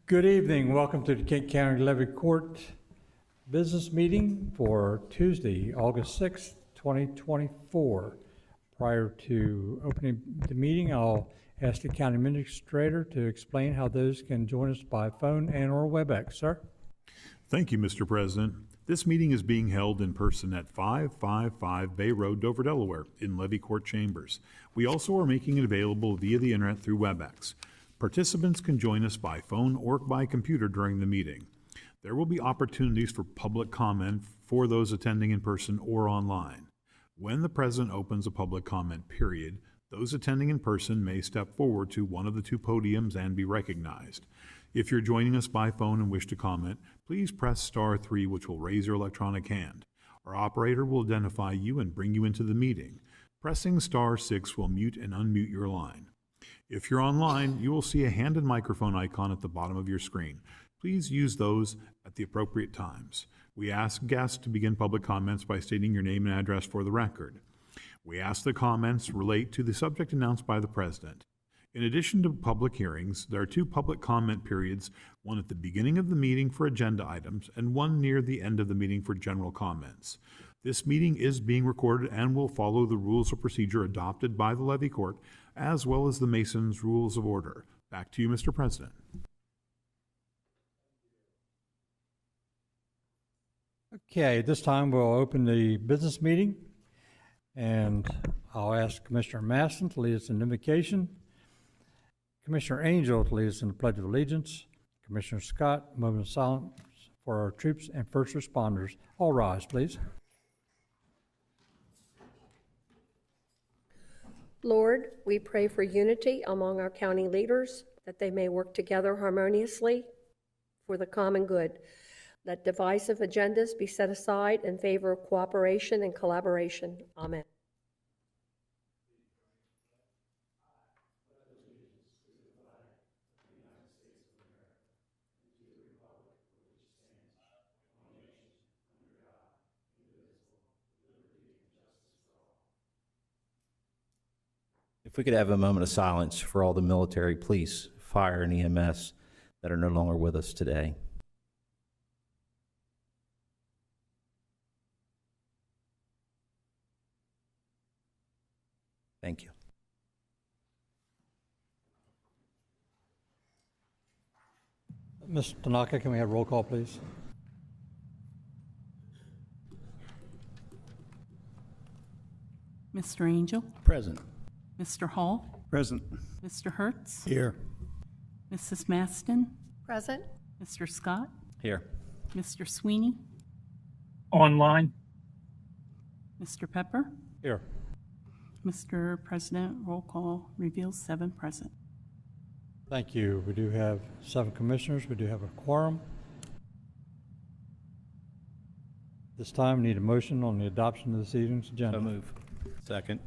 Good evening. Welcome to the Kent County Levy Court business meeting for Tuesday, August 6th, 2024. Prior to opening the meeting, I'll ask the county administrator to explain how those can join us by phone and or WebEx. Sir? Thank you, Mr. President. This meeting is being held in person at 555 Bay Road, Dover, Delaware, in Levy Court Chambers. We also are making it available via the internet through WebEx. Participants can join us by phone or by computer during the meeting. There will be opportunities for public comment for those attending in person or online. When the president opens a public comment period, those attending in person may step forward to one of the two podiums and be recognized. If you're joining us by phone and wish to comment, please press star 3, which will raise your electronic hand. Our operator will identify you and bring you into the meeting. Pressing star 6 will mute and unmute your line. If you're online, you will see a hand and microphone icon at the bottom of your screen. Please use those at the appropriate times. We ask guests to begin public comments by stating your name and address for the record. We ask the comments relate to the subject announced by the President. In addition to public hearings, there are two public comment periods, one at the beginning of the meeting for agenda items and one near the end of the meeting for general comments. This meeting is being recorded and will follow the rules of procedure adopted by the Levy Court, as well as the Mason's Rules of Order. Back to you, Mr. President. Okay, at this time we'll open the business meeting, and I'll ask Commissioner Masson to lead us in invocation, Commissioner Angel to lead us in the Pledge of Allegiance, Commissioner Scott, a moment of silence for our troops and first responders. All rise, please. Lord, we pray for unity among our county leaders, that they may work together harmoniously for the common good. Let divisive agendas be set aside in favor of cooperation and collaboration. Amen. If we could have a moment of silence for all the military, police, fire, and EMS that are no longer with us today. Thank you. Ms. Tanaka, can we have roll call, please? Mr. Angel? Present. Mr. Hall? Present. Mr. Hertz? Here. Mrs. Maston? Present. Mr. Scott? Here. Mr. Sweeney? Online. Mr. Pepper? Here. Mr. President, roll call reveals 7 present. Thank you. We do have 7 commissioners. We do have a quorum. This time, we need a motion on the adoption of this evening's agenda. So move. Second.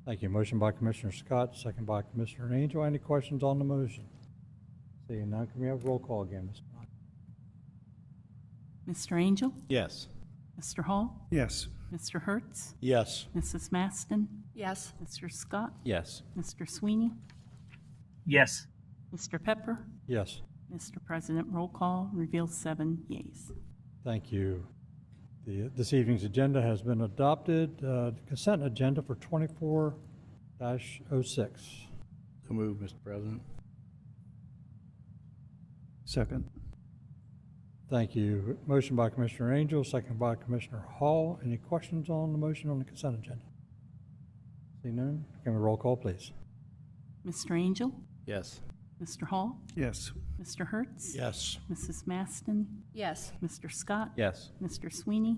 Thank you. Motion by Commissioner Scott, second by Commissioner Angel. Any questions on the motion? Seeing none, can we have roll call again, Ms. Scott? Mr. Angel? Yes. Mr. Hall? Yes. Mr. Hertz? Yes. Mrs. Maston? Yes. Mr. Scott? Yes. Mr. Sweeney? Yes. Mr. Pepper? Yes. Mr. President, roll call reveals 7 yeas. Thank you. This evening's agenda has been adopted. The consent agenda for 24-06. So move, Mr. President. Second. Thank you. Motion by Commissioner Angel, second by Commissioner Hall. Any questions on the motion on the consent agenda? See none? Can we roll call, please? Mr. Angel? Yes. Mr. Hall? Yes. Mr. Hertz? Yes. Mrs. Maston? Yes. Mr. Scott? Yes. Mr. Sweeney?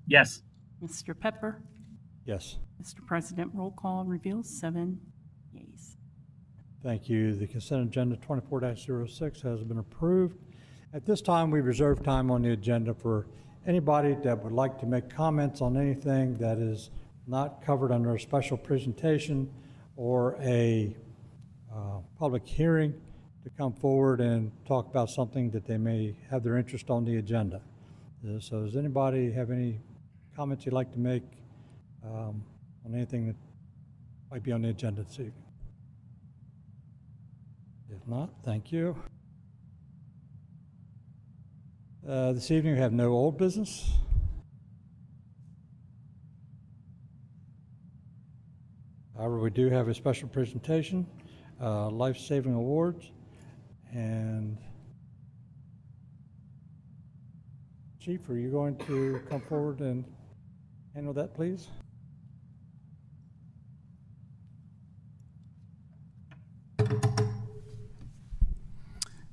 Yes. Mr. Pepper? Yes. Mr. President, roll call reveals 7 yeas. Thank you. The consent agenda 24-06 has been approved. At this time, we reserve time on the agenda for anybody that would like to make comments on anything that is not covered under a special presentation or a public hearing to come forward and talk about something that they may have their interest on the agenda. So does anybody have any comments you'd like to make on anything that might be on the agenda this evening? If not, thank you. This evening, we have no old business. However, we do have a special presentation, life-saving awards, and Chief, are you going to come forward and handle that, please?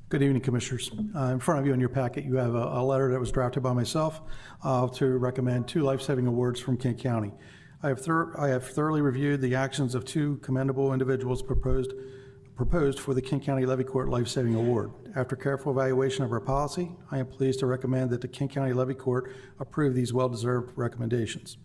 Good evening, Commissioners. In front of you in your packet, you have a letter that was drafted by myself to recommend 2 life-saving awards from Kent County. I have thoroughly reviewed the actions of 2 commendable individuals proposed for the Kent County Levy Court Life Saving Award. After careful evaluation of our policy, I am pleased to recommend that the Kent County Levy Court approve these well-deserved recommendations.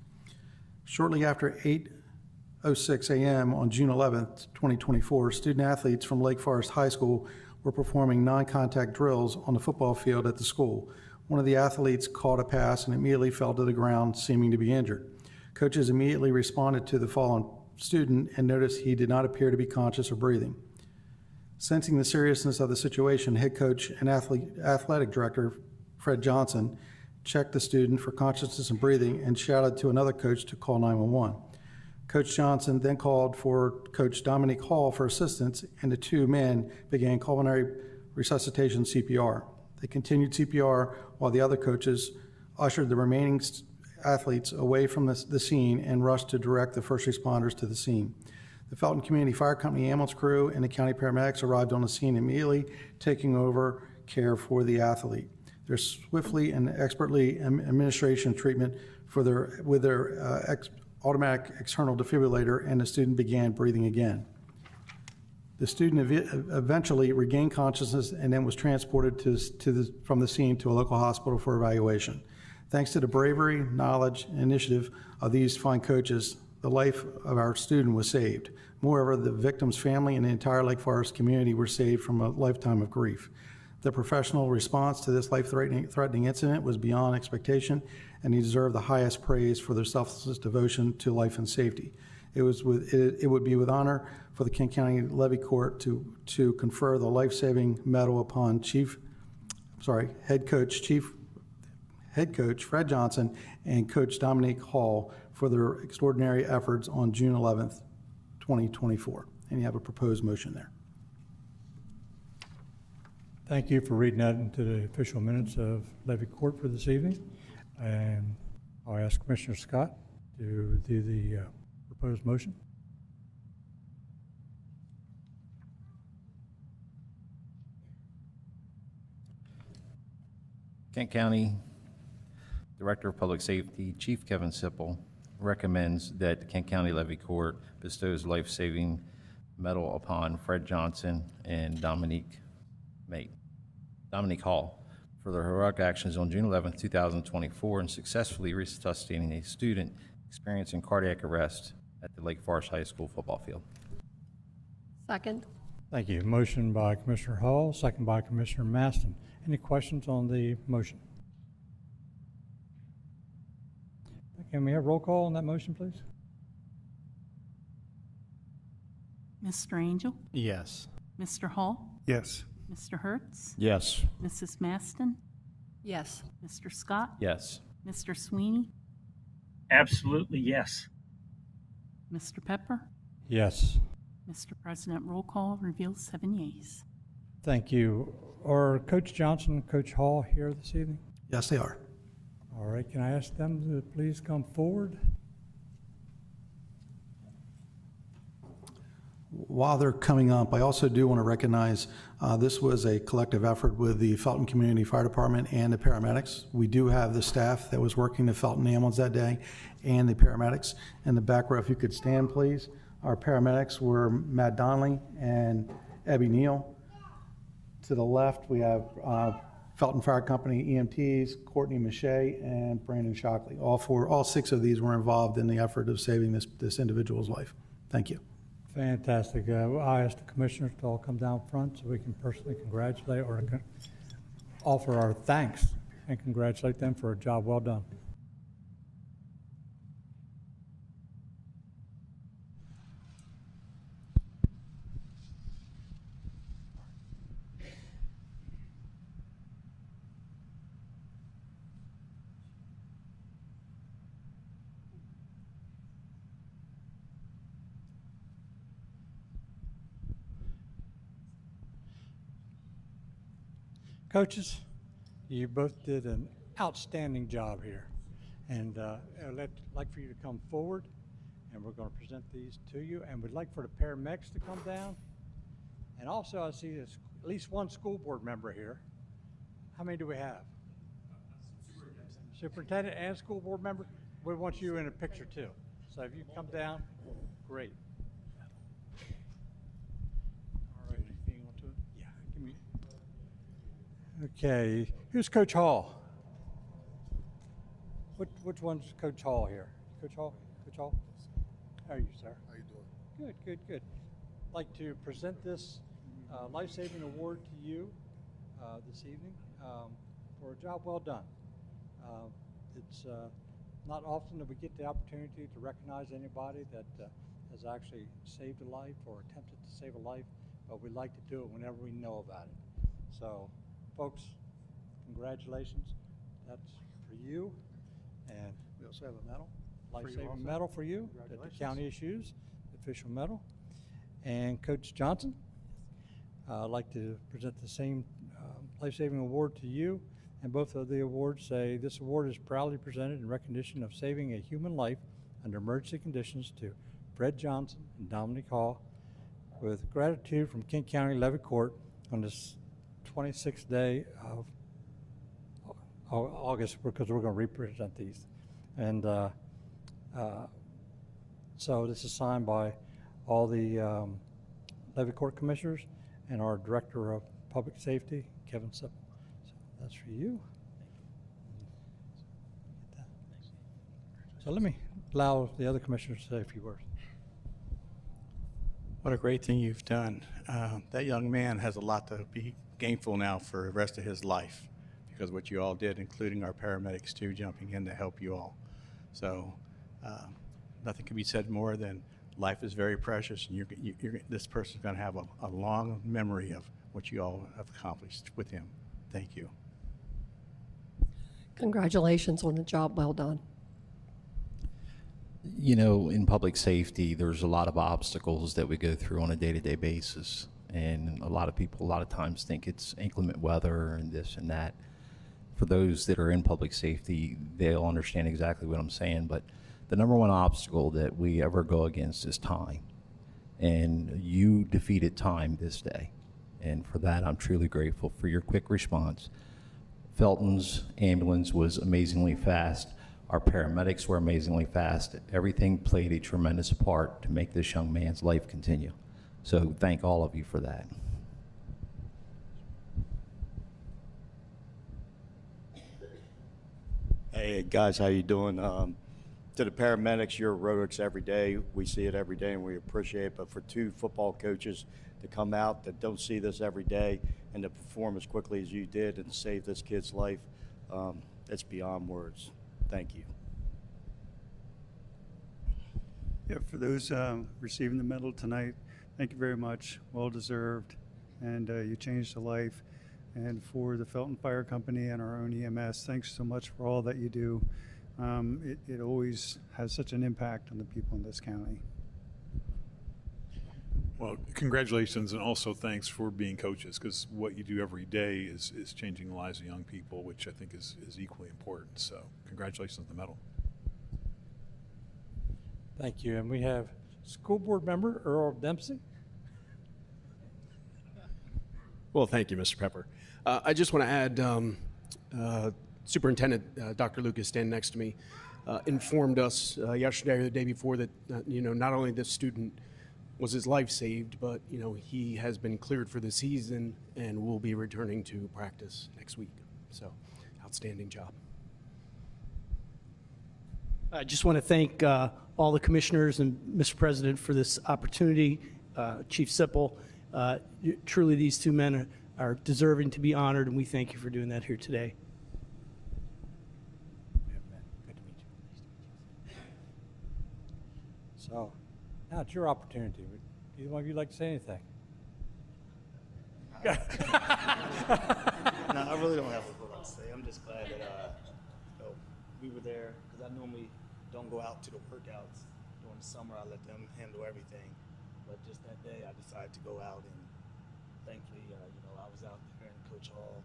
Shortly after 8:06 a.m. on June 11th, 2024, student athletes from Lake Forest High School were performing non-contact drills on the football field at the school. One of the athletes caught a pass and immediately fell to the ground, seeming to be injured. Coaches immediately responded to the fallen student and noticed he did not appear to be conscious or breathing. Sensing the seriousness of the situation, head coach and athletic director Fred Johnson checked the student for consciousness and breathing and shouted to another coach to call 911. Coach Johnson then called for Coach Dominique Hall for assistance, and the 2 men began pulmonary resuscitation CPR. They continued CPR while the other coaches ushered the remaining athletes away from the scene and rushed to direct the first responders to the scene. The Felton Community Fire Company ambulance crew and the county paramedics arrived on the scene immediately, taking over care for the athlete. Their swiftly and expertly administration treatment with their automatic external defibrillator, and the student began breathing again. The student eventually regained consciousness and then was transported from the scene to a local hospital for evaluation. Thanks to the bravery, knowledge, and initiative of these fine coaches, the life of our student was saved. Moreover, the victim's family and the entire Lake Forest community were saved from a lifetime of grief. The professional response to this life-threatening incident was beyond expectation, and he deserved the highest praise for their selfless devotion to life and safety. It would be with honor for the Kent County Levy Court to confer the life-saving medal upon head coach Fred Johnson and Coach Dominique Hall for their extraordinary efforts on June 11th, 2024. And you have a proposed motion there. Thank you for reading that into the official minutes of Levy Court for this evening. And I'll ask Commissioner Scott to do the proposed motion. Kent County Director of Public Safety, Chief Kevin Sipple, recommends that the Kent County Levy Court bestows life-saving medal upon Fred Johnson and Dominique Hall for their heroic actions on June 11, 2024, in successfully resuscitating a student experiencing cardiac arrest at the Lake Forest High School football field. Second. Thank you. Motion by Commissioner Hall, second by Commissioner Maston. Any questions on the motion? Can we have roll call on that motion, please? Mr. Angel? Yes. Mr. Hall? Yes. Mr. Hertz? Yes. Mrs. Maston? Yes. Mr. Scott? Yes. Mr. Sweeney? Absolutely yes. Mr. Pepper? Yes. Mr. President, roll call reveals 7 yeas. Thank you. Are Coach Johnson and Coach Hall here this evening? Yes, they are. All right, can I ask them to please come forward? While they're coming up, I also do want to recognize this was a collective effort with the Felton Community Fire Department and the paramedics. We do have the staff that was working the Felton ambulance that day and the paramedics. In the back row, if you could stand, please. Our paramedics were Matt Donnelly and Ebby Neal. To the left, we have Felton Fire Company EMTs, Courtney Mache and Brandon Shockley. All 6 of these were involved in the effort of saving this individual's life. Thank you. Fantastic. I asked the commissioners to all come down front so we can personally congratulate or offer our thanks and congratulate them for a job well done. Coaches, you both did an outstanding job here. And I'd like for you to come forward, and we're going to present these to you. And we'd like for the paramedics to come down. And also, I see there's at least one school board member here. How many do we have? Superintendent and school board member. We want you in a picture too. So if you come down, great. All right. Hang on to it. Yeah. Give me. Okay. Who's Coach Hall? Which one's Coach Hall here? Coach Hall? Coach Hall? How are you, sir? How you doing? Good, good, good. I'd like to present this life-saving award to you this evening for a job well done. It's not often that we get the opportunity to recognize anybody that has actually saved a life or attempted to save a life, but we like to do it whenever we know about it. So, folks, congratulations. That's for you. And We also have a medal. for you life-saving also. medal for you that the Congratulations. county issues, the official medal. And Coach Johnson, I'd like to present the same life-saving award to you. And both of the awards say, this award is proudly presented in recognition of saving a human life under emergency conditions to Fred Johnson and Dominic Hall, with gratitude from Kent County Levy Court on this 26th day of August, because we're going to represent these. And so this is signed by all the Levy Court Commissioners and our Director of Public Safety, Kevin Sippel. So that's for you. So let me allow the other commissioners to say a few words. What a great thing you've done. That young man has a lot to be gainful now for the rest of his life, because what you all did, including our paramedics too, jumping in to help you all. So nothing can be said more than life is very precious, and this person's going to have a long memory of what you all have accomplished with him. Thank you. Congratulations on the job well done. You know, in public safety, there's a lot of obstacles that we go through on a day-to-day basis. And a lot of people, a lot of times, think it's inclement weather and this and that. For those that are in public safety, they'll understand exactly what I'm saying. But the number one obstacle that we ever go against is time. And you defeated time this day. And for that, I'm truly grateful for your quick response. Felton's ambulance was amazingly fast. Our paramedics were amazingly fast. Everything played a tremendous part to make this young man's life continue. So thank all of you for that. Hey guys, how you doing? To the paramedics, you're heroics every day. We see it every day and we appreciate it. But for two football coaches to come out that don't see this every day and to perform as quickly as you did and save this kid's life, it's beyond words. Thank you. Yeah, for those receiving the medal tonight, thank you very much. Well deserved, and you changed a life. And for the Felton Fire Company and our own EMS, thanks so much for all that you do. It always has such an impact on the people in this county. Well, congratulations, and also thanks for being coaches, because what you do every day is changing the lives of young people, which I think is equally important. So congratulations on the medal. Thank you. And we have school board member Earl Dempsey. Well, thank you, Mr. Pepper. I just want to add, Superintendent Dr. Lucas, standing next to me, informed us yesterday or the day before that, not only this student was his life saved, but, he has been cleared for the season and will be returning to practice next week. So, outstanding job. I just want to thank all the commissioners and Mr. President for this opportunity. Chief Sippel, truly these two men are deserving to be honored, and we thank you for doing that here today. Good to meet you. So now it's your opportunity. Would either one of you like to say anything? No, I really don't have a lot to say. I'm just glad that we were there, because I normally don't go out to the workouts. During the summer, I let them handle everything. But just that day, I decided to go out, and thankfully, I was out there, and Coach Hall,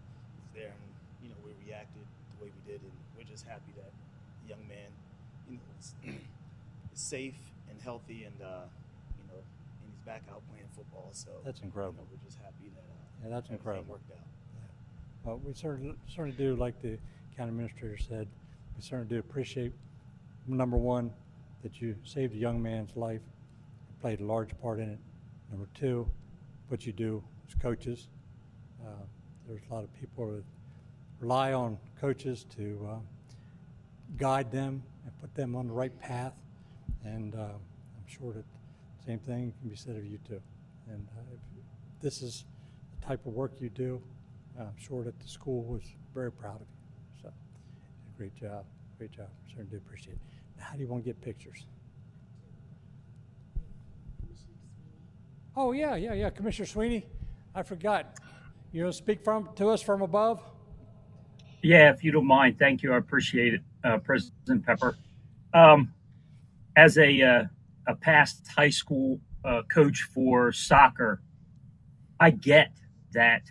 there, and we reacted the way we did, and we're just happy that the young man, is safe and healthy, and and he's back out playing football. So That's incredible. we're just happy that That's everything incredible. worked out. We certainly do, like the county administrator said, we certainly do appreciate, number one, that you saved a young man's life, played a large part in it. Number two, what you do as coaches. There's a lot of people that rely on coaches to guide them and put them on the right path. And I'm sure that the same thing can be said of you too. And if this is the type of work you do, I'm sure that the school was very proud of you. So, great job, great job. Certainly do appreciate it. Now, how do you want to get pictures? Oh yeah. Commissioner Sweeney, I forgot. Speak to us from above. Yeah, if you don't mind, thank you. I appreciate it, President Pepper. As a past high school coach for soccer, I get that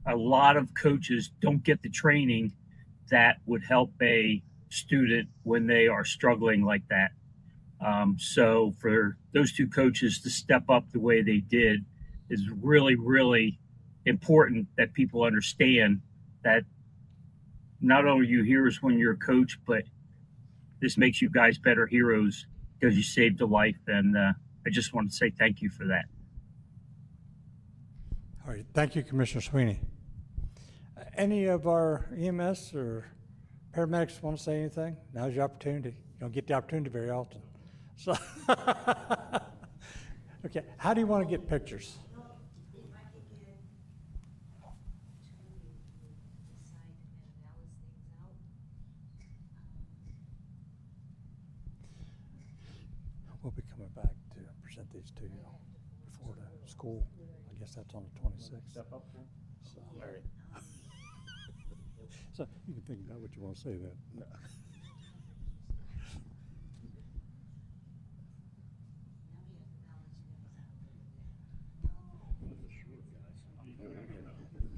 a lot of coaches don't get the training that would help a student when they are struggling like that. So for those two coaches to step up the way they did is really, really important that people understand that not only are you heroes when you're a coach, but this makes you guys better heroes because you saved a life. And I just want to say thank you for that. All right, thank you, Commissioner Sweeney. Any of our EMS or paramedics want to say anything? Now's your opportunity. You don't get the opportunity very often. So, okay, how do you want to get pictures? We'll be coming back to present these to you before the school. I guess that's on the 26th. Step up, so, all right. So you can think about what you want to say then. No.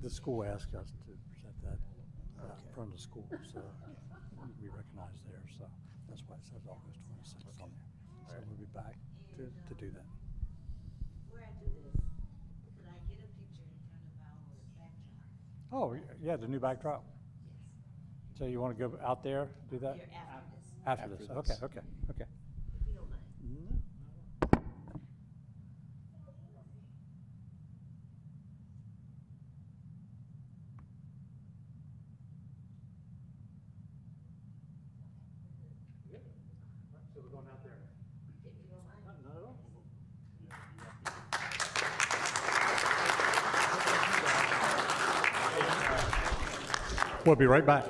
The school asked us to present that in front of the school, so we recognize there. So that's why it says August 26th on there. So we'll be back to do that. Before I do this, could I get a picture in front of our backdrop? Oh, yeah, the new backdrop. Yes. So you want to go out there, do that? Here after this. After this, okay. If you don't mind. So we're going out there. If you don't mind. Not at all. We'll be right back.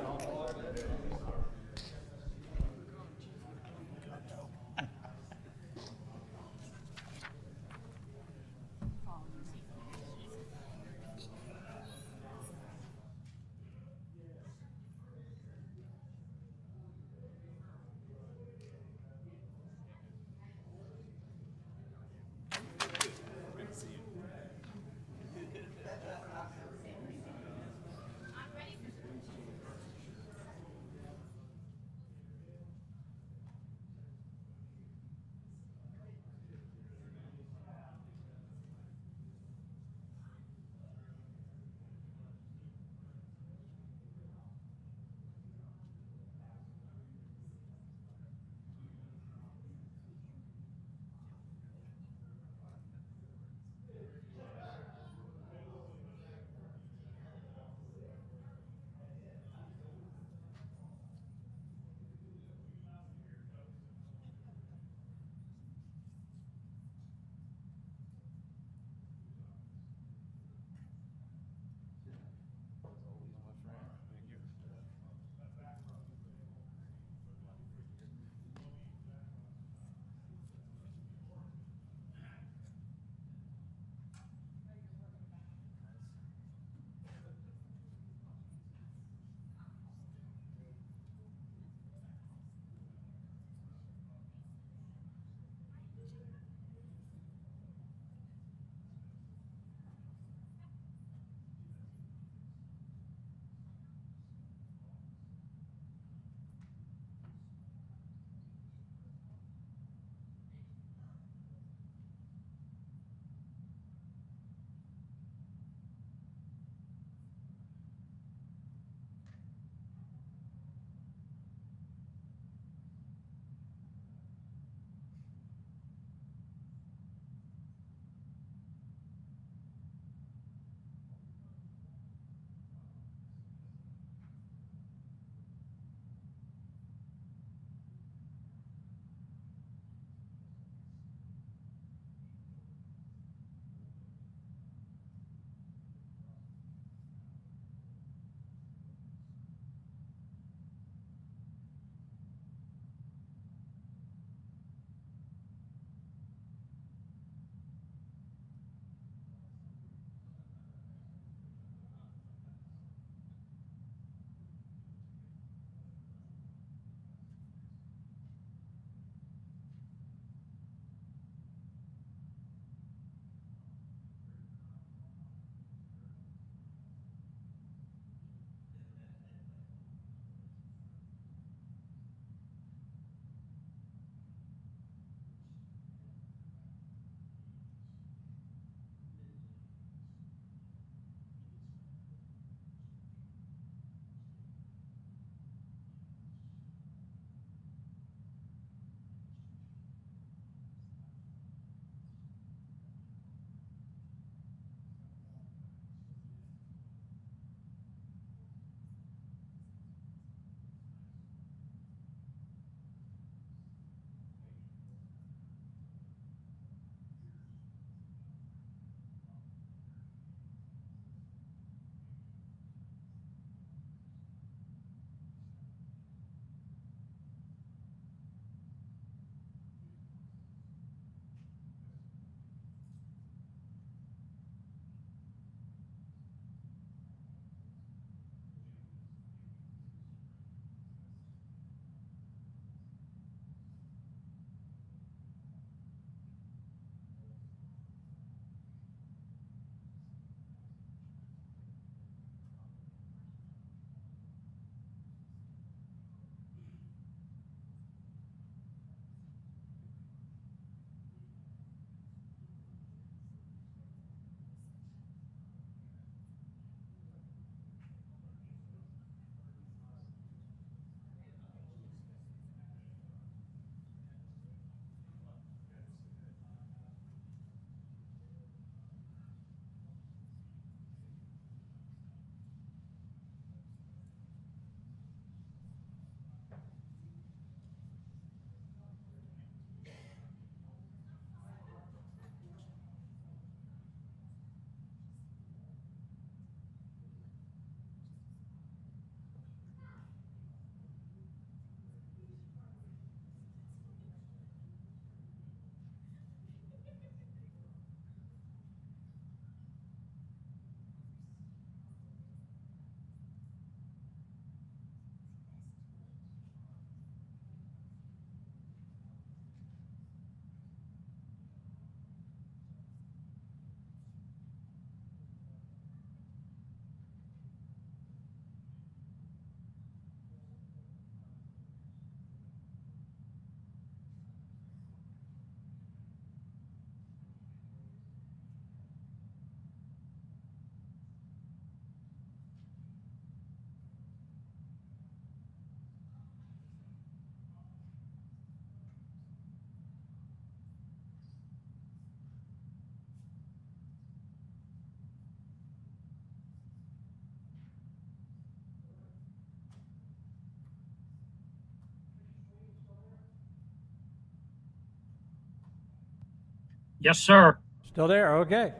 Yes, sir. Still there? Okay.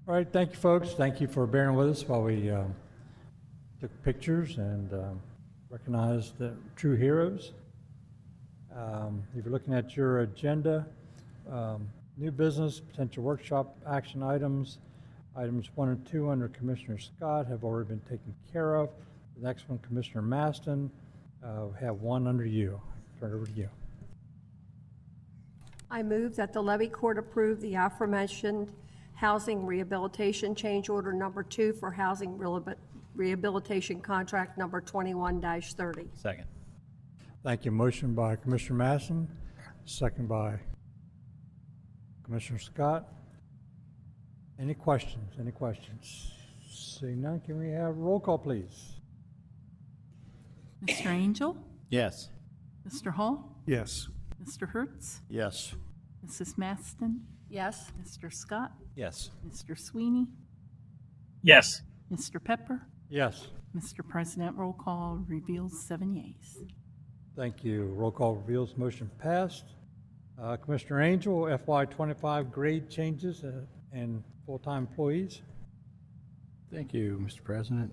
All right, thank you, folks. Thank you for bearing with us while we took pictures and recognized the true heroes. If you're looking at your agenda, new business, potential workshop action items, items 1 and 2 under Commissioner Scott have already been taken care of. The next one, Commissioner Maston, we have one under you. Turn it over to you. I move that the Levy Court approve the aforementioned housing rehabilitation change order number 2 for housing rehabilitation contract number 21-30. Second. Thank you. Motion by Commissioner Masson, second by Commissioner Scott. Any questions? Any questions? Seeing none, can we have roll call, please? Mr. Angel? Yes. Mr. Hall? Yes. Mr. Hertz? Yes. Mrs. Maston? Yes. Mr. Scott? Yes. Mr. Sweeney? Yes. Mr. Pepper? Yes. Mr. President, roll call reveals 7 yeas. Thank you. Roll call reveals motion passed. Commissioner Angel, FY25 grade changes and full-time employees. Thank you, Mr. President.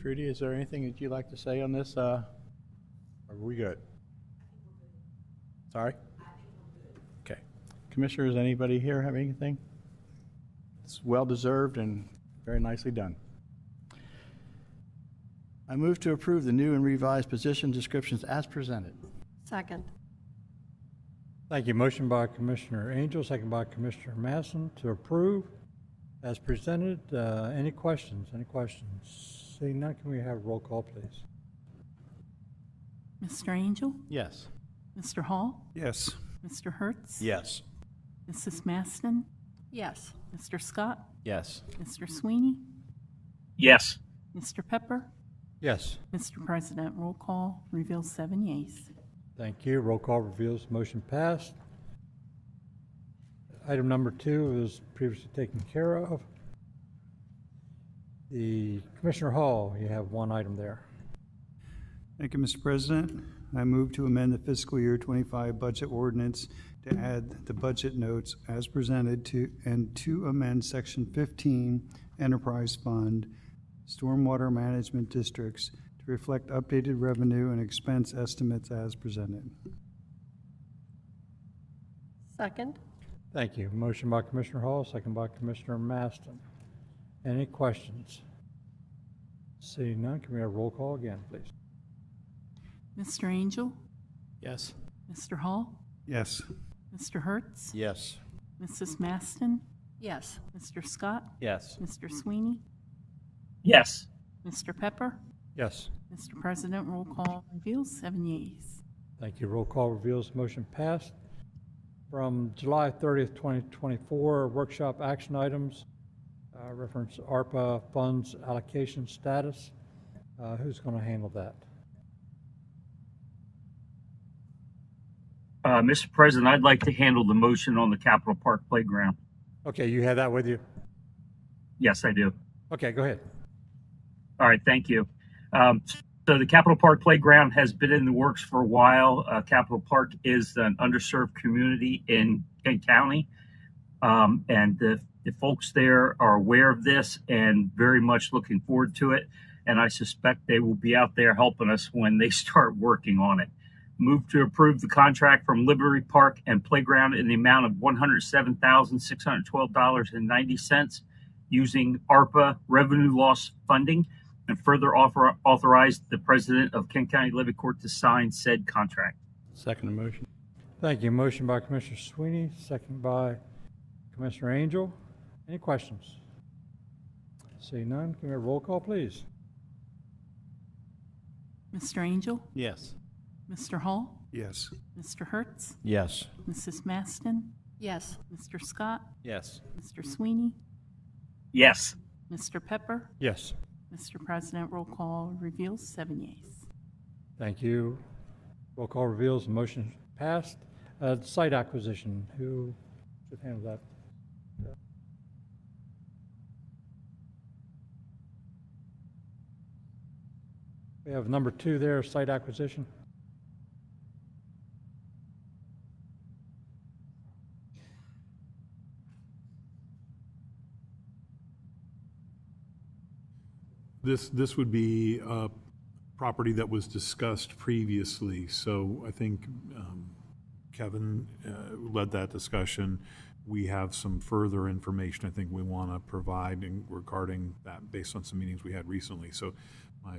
Trudy, is there anything that you'd like to say on this? Are we good? Sorry? Okay. Commissioners, anybody here have anything? It's well-deserved and very nicely done. I move to approve the new and revised position descriptions as presented. Second. Thank you. Motion by Commissioner Angel, second by Commissioner Masson to approve as presented. Any questions? Any questions? Seeing none, can we have roll call, please? Mr. Angel? Yes. Mr. Hall? Yes. Mr. Hertz? Yes. Mrs. Maston? Yes. Mr. Scott? Yes. Mr. Sweeney? Yes. Mr. Pepper? Yes. Mr. President, roll call reveals 7 yeas. Thank you. Roll call reveals motion passed. Item number 2 was previously taken care of. The Commissioner Hall, you have one item there. Thank you, Mr. President. I move to amend the fiscal year 25 budget ordinance to add the budget notes as presented to amend section 15 Enterprise Fund Stormwater Management Districts to reflect updated revenue and expense estimates as presented. Second. Thank you. Motion by Commissioner Hall, second by Commissioner Maston. Any questions? Seeing none, can we have roll call again, please? Mr. Angel? Yes. Mr. Hall? Yes. Mr. Hertz? Yes. Mrs. Maston? Yes. Mr. Scott? Yes. Mr. Sweeney? Yes. Mr. Pepper? Yes. Mr. President, roll call reveals 7 yeas. Thank you. Roll call reveals motion passed. From July 30th, 2024, workshop action items, reference ARPA funds allocation status. Who's going to handle that? Mr. President, I'd like to handle the motion on the Capitol Park Playground. Okay, you have that with you? Yes, I do. Okay, go ahead. All right, thank you. So the Capitol Park Playground has been in the works for a while. Capitol Park is an underserved community in Kent County, and the folks there are aware of this and very much looking forward to it. And I suspect they will be out there helping us when they start working on it. Move to approve the contract from Liberty Park and Playground in the amount of $107,612.90 using ARPA revenue loss funding, and further authorize the president of Kent County Levy Court to sign said contract. Second motion. Thank you. Motion by Commissioner Sweeney, second by Commissioner Angel. Any questions? Seeing none, can we have roll call, please? Mr. Angel? Yes. Mr. Hall? Yes. Mr. Hertz? Yes. Mrs. Maston? Yes. Mr. Scott? Yes. Mr. Sweeney? Yes. Mr. Pepper? Yes. Mr. President, roll call reveals 7 yeas. Thank you. Roll call reveals motion passed. Site acquisition, who should handle that? We have number 2 there, site acquisition. This would be a property that was discussed previously, so I think Kevin led that discussion. We have some further information I think we want to provide regarding that based on some meetings we had recently. So my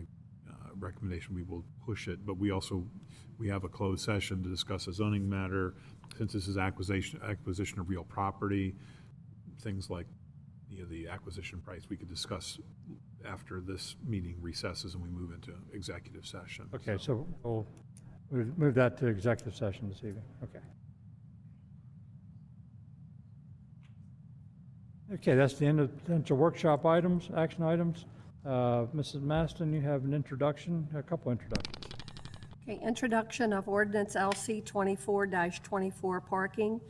recommendation, we will push it, but we have a closed session to discuss a zoning matter. Since this is acquisition of real property, things like the acquisition price we could discuss after this meeting recesses and we move into executive session. Okay, so we'll move that to executive session this evening. Okay. Okay, that's the end of potential workshop items, action items. Mrs. Maston, you have an introduction, a couple introductions. Okay, introduction of ordinance LC 24-24 parking.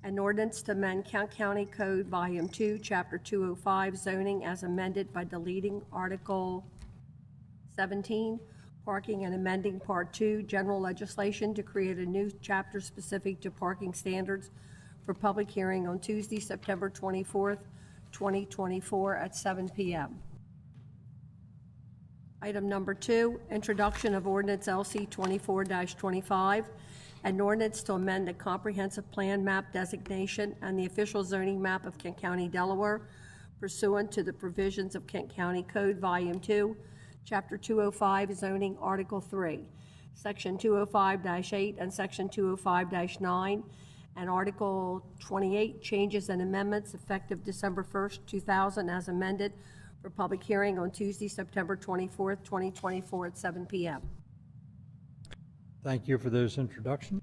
An ordinance to amend Kent County Code Volume 2, Chapter 205 zoning as amended by deleting Article 17, parking, and amending Part 2, general legislation to create a new chapter specific to parking standards for public hearing on Tuesday, September 24th, 2024 at 7 p.m. Item number 2, introduction of ordinance LC 24-25, an ordinance to amend the comprehensive plan map designation and the official zoning map of Kent County, Delaware, pursuant to the provisions of Kent County Code Volume 2, Chapter 205, zoning, Article 3, Section 205-8 and Section 205-9, and Article 28, changes and amendments effective December 1st, 2000, as amended, for public hearing on Tuesday, September 24th, 2024 at 7 p.m. Thank you for those introductions.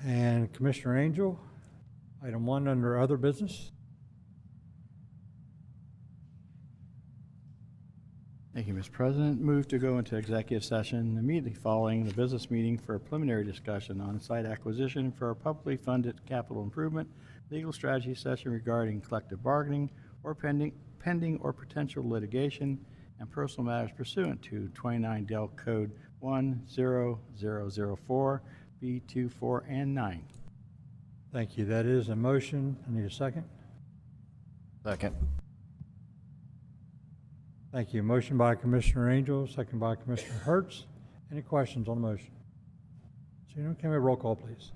And Commissioner Angel, item 1 under other business. Thank you, Mr. President. Move to go into executive session immediately following the business meeting for a preliminary discussion on site acquisition for a publicly funded capital improvement, legal strategy session regarding collective bargaining or pending or potential litigation, and personal matters pursuant to 29 Del Code 10004, B2, 4, and 9. Thank you. That is a motion. I need a second. Second. Thank you. Motion by Commissioner Angel, second by Commissioner Hertz. Any questions on the motion? Can we have a roll call, please?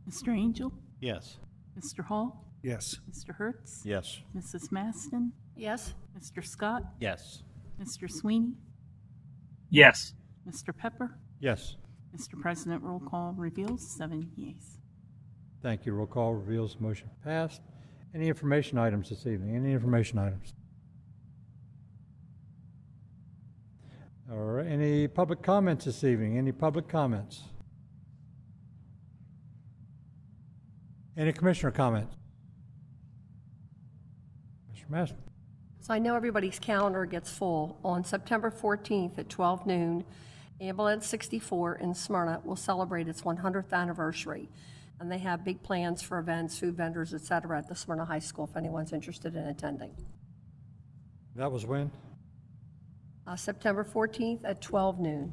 Mr. Angel? Yes. Mr. Hall? Yes. Mr. Hertz? Yes. Mrs. Maston? Yes? Mr. Scott? Yes. Mr. Sweeney? Yes. Mr. Pepper? Yes. Mr. President, roll call reveals 7 yeas. Thank you. Roll call reveals motion passed. Any information items this evening? Any information items? All right. Any public comments this evening? Any public comments? Any commissioner comments? Mr. Master. So I know everybody's calendar gets full. On September 14th at 12 noon, Ambulance 64 in Smyrna will celebrate its 100th anniversary. And they have big plans for events, food vendors, et cetera, at the Smyrna High School if anyone's interested in attending. That was when? September 14th at 12 noon.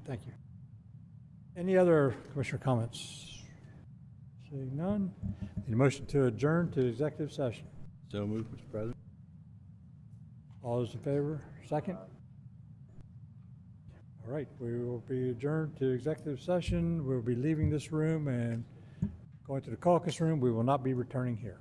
Thank you. Any other commissioner comments? Seeing none. Need a motion to adjourn to executive session. So moved, Mr. President. All those in favor? Second? All right, we will be adjourned to executive session. We'll be leaving this room and going to the caucus room. We will not be returning here.